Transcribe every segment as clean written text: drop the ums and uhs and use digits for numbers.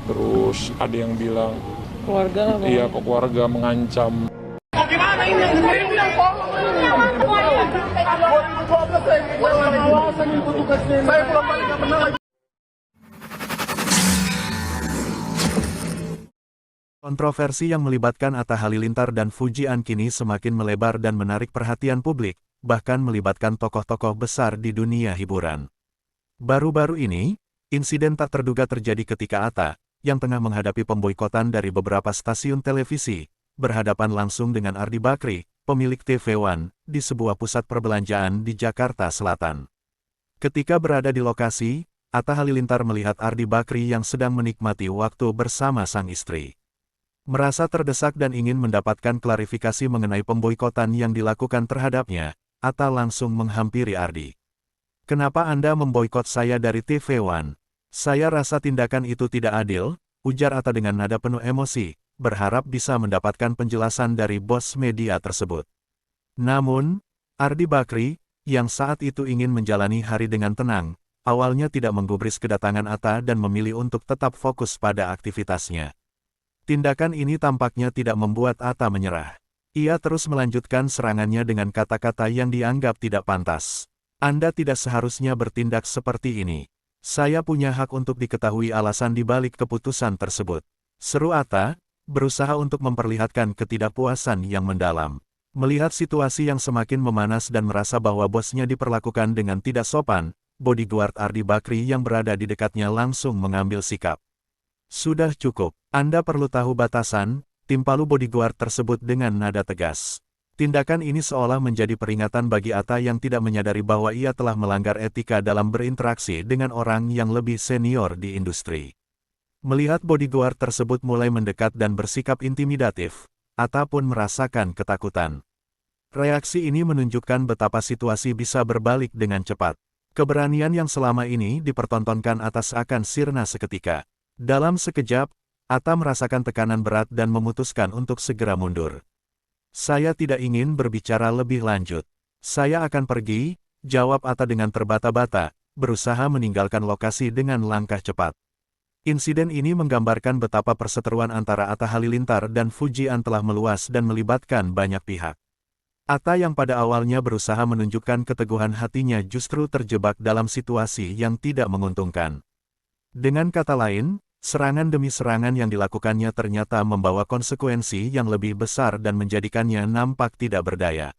Terus ada yang bilang, Keluarga apa? iya kok keluarga mengancam. Gimana ini yang dengerin bilang tolong ini. 2012 saya pengawasan itu tugasnya. Saya pulang balik nggak pernah lagi. Kontroversi yang melibatkan Atta Halilintar dan Fujian kini semakin melebar dan menarik perhatian publik, bahkan melibatkan tokoh-tokoh besar di dunia hiburan. Baru-baru ini, insiden tak terduga terjadi ketika Atta, yang tengah menghadapi pemboikotan dari beberapa stasiun televisi, berhadapan langsung dengan Ardi Bakri, pemilik TV One, di sebuah pusat perbelanjaan di Jakarta Selatan. Ketika berada di lokasi, Atta Halilintar melihat Ardi Bakri yang sedang menikmati waktu bersama sang istri. Merasa terdesak dan ingin mendapatkan klarifikasi mengenai pemboikotan yang dilakukan terhadapnya, Atta langsung menghampiri Ardi. "Kenapa Anda memboikot saya dari TV One? Saya rasa tindakan itu tidak adil," ujar Atta dengan nada penuh emosi, berharap bisa mendapatkan penjelasan dari bos media tersebut. Namun, Ardi Bakri, yang saat itu ingin menjalani hari dengan tenang, awalnya tidak menggubris kedatangan Atta dan memilih untuk tetap fokus pada aktivitasnya. Tindakan ini tampaknya tidak membuat Atta menyerah. Ia terus melanjutkan serangannya dengan kata-kata yang dianggap tidak pantas. "Anda tidak seharusnya bertindak seperti ini. Saya punya hak untuk diketahui alasan di balik keputusan tersebut," seru Atta, berusaha untuk memperlihatkan ketidakpuasan yang mendalam. Melihat situasi yang semakin memanas dan merasa bahwa bosnya diperlakukan dengan tidak sopan, bodyguard Ardi Bakri yang berada di dekatnya langsung mengambil sikap. "Sudah cukup, Anda perlu tahu batasan," timpalu bodyguard tersebut dengan nada tegas. Tindakan ini seolah menjadi peringatan bagi Atta yang tidak menyadari bahwa ia telah melanggar etika dalam berinteraksi dengan orang yang lebih senior di industri. Melihat bodyguard tersebut mulai mendekat dan bersikap intimidatif, Atta pun merasakan ketakutan. Reaksi ini menunjukkan betapa situasi bisa berbalik dengan cepat. Keberanian yang selama ini dipertontonkan Atta akan sirna seketika. Dalam sekejap, Atta merasakan tekanan berat dan memutuskan untuk segera mundur. "Saya tidak ingin berbicara lebih lanjut. Saya akan pergi," jawab Atta dengan terbata-bata, berusaha meninggalkan lokasi dengan langkah cepat. Insiden ini menggambarkan betapa perseteruan antara Atta Halilintar dan Fujian telah meluas dan melibatkan banyak pihak. Atta yang pada awalnya berusaha menunjukkan keteguhan hatinya justru terjebak dalam situasi yang tidak menguntungkan. Dengan kata lain, serangan demi serangan yang dilakukannya ternyata membawa konsekuensi yang lebih besar dan menjadikannya nampak tidak berdaya.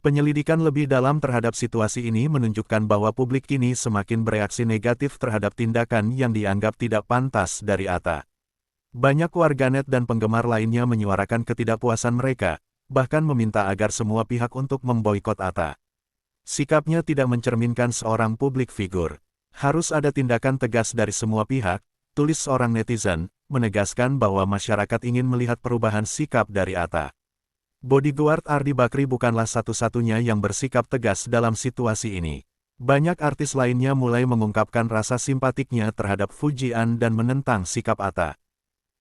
Penyelidikan lebih dalam terhadap situasi ini menunjukkan bahwa publik kini semakin bereaksi negatif terhadap tindakan yang dianggap tidak pantas dari Atta. Banyak warganet dan penggemar lainnya menyuarakan ketidakpuasan mereka, bahkan meminta agar semua pihak untuk memboikot Atta. Sikapnya tidak mencerminkan seorang publik figur. "Harus ada tindakan tegas dari semua pihak," tulis seorang netizen, menegaskan bahwa masyarakat ingin melihat perubahan sikap dari Atta. Bodyguard Ardi Bakri bukanlah satu-satunya yang bersikap tegas dalam situasi ini. Banyak artis lainnya mulai mengungkapkan rasa simpatiknya terhadap Fujian dan menentang sikap Atta.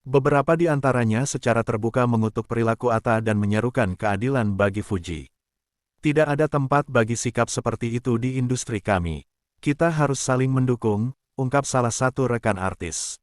Beberapa di antaranya secara terbuka mengutuk perilaku Atta dan menyerukan keadilan bagi Fuji. "Tidak ada tempat bagi sikap seperti itu di industri kami. Kita harus saling mendukung," ungkap salah satu rekan artis.